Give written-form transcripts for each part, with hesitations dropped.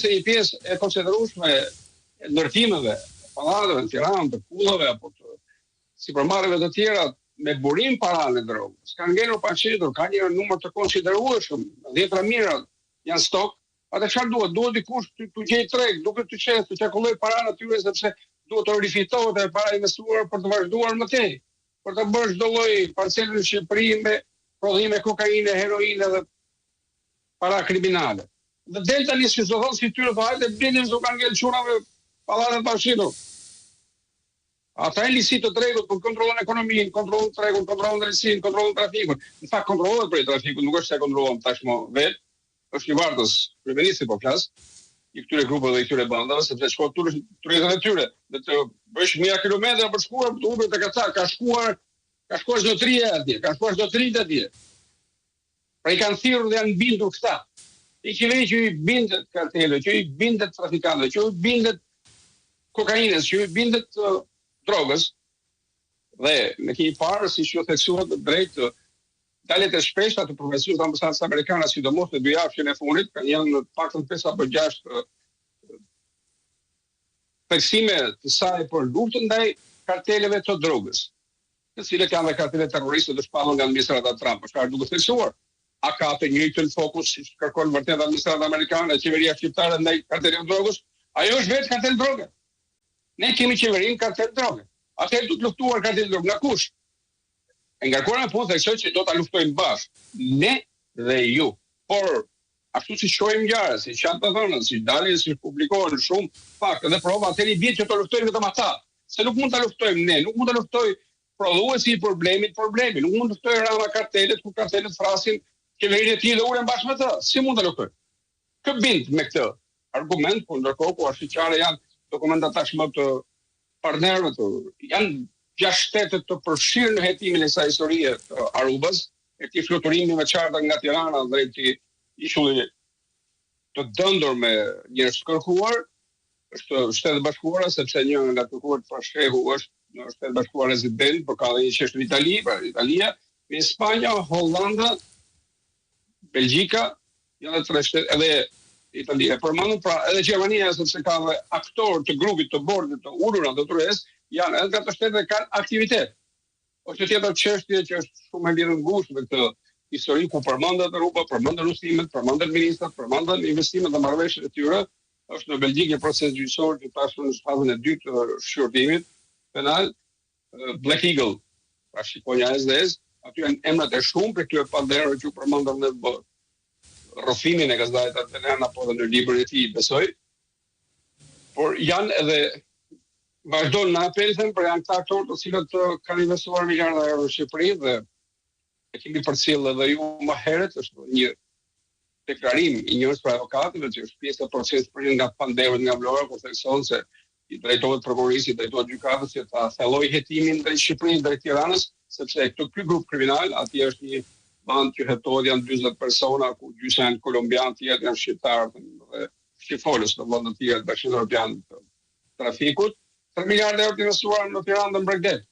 se një pjesë e konsiderueshme e ndërtimeve, pallateve në Tiranë, të kullave apo të sipërmarrjeve të tjera me burim paralel drogës. Kanë ngelur pa qitur, ka një numër të konsiderueshëm, 10 mijëra janë stok. Atë çfarë duhet? Duhet dikush të gjej treg, duhet të çesë, të çarkulloj para atyre sepse duhet të rifitohet e para investuar për të vazhduar më tej. Për të bërë çdo lloj parcelë në Shqipëri me prodhime kokainë, heroinë dhe para kriminale. Dhe del tani si zonë si tyre po hajde binin do kanë ngel çunave pallatet pashitur. Ata e lisi të tregut për kontrollon ekonominë, kontrollon tregun, kontrollon drejtësinë, kontrollon trafikun. Në fakt kontrollohet për trafikun, nuk është se kontrollon tashmë vetë. Është një vartës kryeministri po flas i këtyre grupeve dhe këtyre bandave sepse shkon turizëm e tyre dhe të bësh mijëra kilometra për shkuar të humbur tek ata ka shkuar zotëria atje, ka shkuar zotëritë atje. Pra i kanë thirrur dhe janë bindur këta. I qeveri që i bindet kartelëve, që i bindet trafikantëve, që i bindet kokainës, që i bindet drogës dhe në një parë si që theksuat drejt dalet e shpeshta të profesorëve të ambasadës amerikane, sidomos në 2 javë e fundit, kanë janë në paktën 5 apo 6 theksime të saj për luftën ndaj karteleve të drogës, të cilët janë dhe kartele terroriste të shpallur nga administrata Trump, është duke theksuar. A ka të njëjtën fokus si kërkon vërtet administrata amerikane e qeveria shqiptare ndaj karteleve të drogës? Ajo është vetë kartel droge. Ne kemi qeverinë kartel droge. Atëherë duhet luftuar kartel droge. Nga kush? E ngarkuar me punë theksoj që do ta luftojmë bashkë, ne dhe ju. Por ashtu si shohim ngjarje, si çan të thënë, si dalin, si publikohen shumë fakte dhe prova, atëri bie që të luftojmë vetëm ata. Se nuk mund ta luftojmë ne, nuk mund ta luftoj prodhuesi i problemit, nuk mund të luftoj rama kartelet, ku kartelet frasin qeverinë e tij dhe ulen bashkë me të. Si mund ta luftoj? Kë bind me këtë argument, por ndërkohë ku ashtuqare janë dokumenta tashmë të partnerëve të janë 6 shtete të përfshirë në hetimin e kësaj historie të Arubas, e këtij fluturimi me çarta nga Tirana drejt ishullit të dëndur me njerëz të kërkuar, është Shtetet Bashkuara, sepse një nga të kërkuar të pashkrehu është në Shtetet Bashkuara rezident, por ka dhe një qeshtë në Itali, pra Italia, me Spanja, Hollanda, Belgjika, janë 3 shtete, edhe Italia. Përmendëm pra edhe Gjermania sepse ka dhe aktor të grupit të bordit të ulura të turist, janë edhe të shtetet kanë aktivitet. Është tjetër çështje që është shumë e lidhur ngushtë me këtë histori ku përmendet rruga, përmendet ustimet, përmendet ministrat, përmendet investimet dhe marrëveshjet e tyre. Është në Belgjikë një proces gjyqësor që tashmë në fazën e dytë të shqyrtimit penal, Black Eagle, pra shqiponja SDS, aty janë emrat e shumë për këtyre panderëve që përmendën në rrëfimin e gazetarët italianë apo në librin e tij, besoj. Por janë edhe vazhdojnë në apel për janë këta aktorë të cilët kanë investuar miliarda euro në Shqipëri dhe e kemi përcjellë edhe ju më herët, është një deklarim i njërës për avokatëve që është pjesë e procesit për nga panderët nga Vlora, kur thekson se i drejtohet prokurorisë, i drejtohet gjykatës që ta thelloj hetimin drejt Shqipërisë, drejt Tiranës, sepse ky grup kriminal, atje është një band që hetohet janë 40 persona, ku gjysma janë kolumbianë, tjerë janë shqiptarë dhe shqifolës në vende të tjera bashkëdorpian të trafikut. 3 miliardë euro të investuar në Tiranë dhe Mbregdet.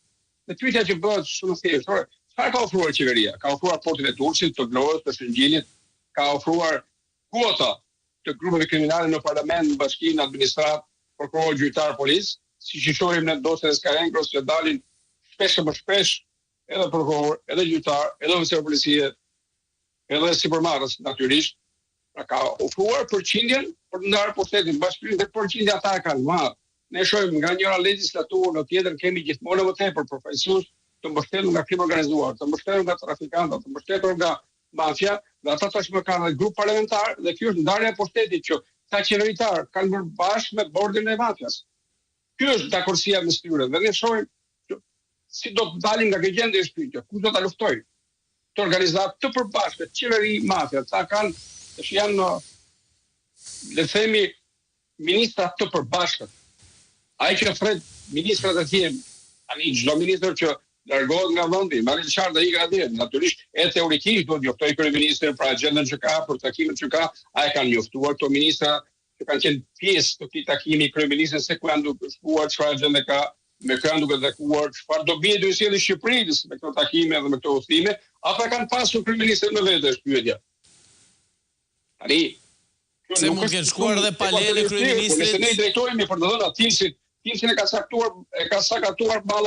Dhe pyetja që bëhet shumë thjeshtë, çfarë ka ofruar qeveria? Ka ofruar portin e Durrësit, të Vlorës, të Shëngjinit, ka ofruar kuota të grupeve kriminale në parlament, në bashki, në administratë, prokuror, gjyqtar, policë, siç i shohim në dosjen e Skarenkros që dalin shpesh më shpesh edhe prokuror, edhe gjyqtar, edhe oficer policie, edhe sipërmarrës natyrisht. Pra ka ofruar përqindjen për të ndarë pushtetin bashkëpunëtor dhe përqindja ata kanë marrë. Ne shohim nga njëra legjislaturë në tjetër kemi gjithmonë më tepër profesionistë të mbështetur nga krimi organizuar, të mbështetur nga trafikantët, të mbështetur nga mafia, dhe ata tashmë kanë një grup parlamentar dhe kjo është ndarja e pushtetit që ta qeveritar kanë bërë bashkë me bordin e mafias. Ky është dakordësia mes tyre dhe ne shohim si do të dalin nga kjo gjendje e shpirtit, ku do ta luftojnë. Të organizatë të përbashkët, qeveri, mafia, ata kanë janë le të themi ministra të përbashkët. Ai që thret ministrat e tjerë, tani çdo ministër që largohet nga vendi, marrë çfarë ai ka dhënë. Natyrisht, e teorikisht do të njoftoj kryeministrin për agjendën që ka, për takimet që ka, ai kanë njoftuar këto ministra që kanë qenë pjesë të këtij takimi kryeministrit se ku janë duke shkuar, çfarë agjende ka, me kë janë duke takuar, çfarë do bie dy sjellë Shqipërisë me këto takime dhe me këto udhëtime, ata kanë pasur kryeministrin në vetë është pyetja. Tani Se mund të kenë shkuar edhe pa lejen e kryeministrit. Nëse ne i drejtohemi për të dhënë atë Timsin e ka sakatuar balla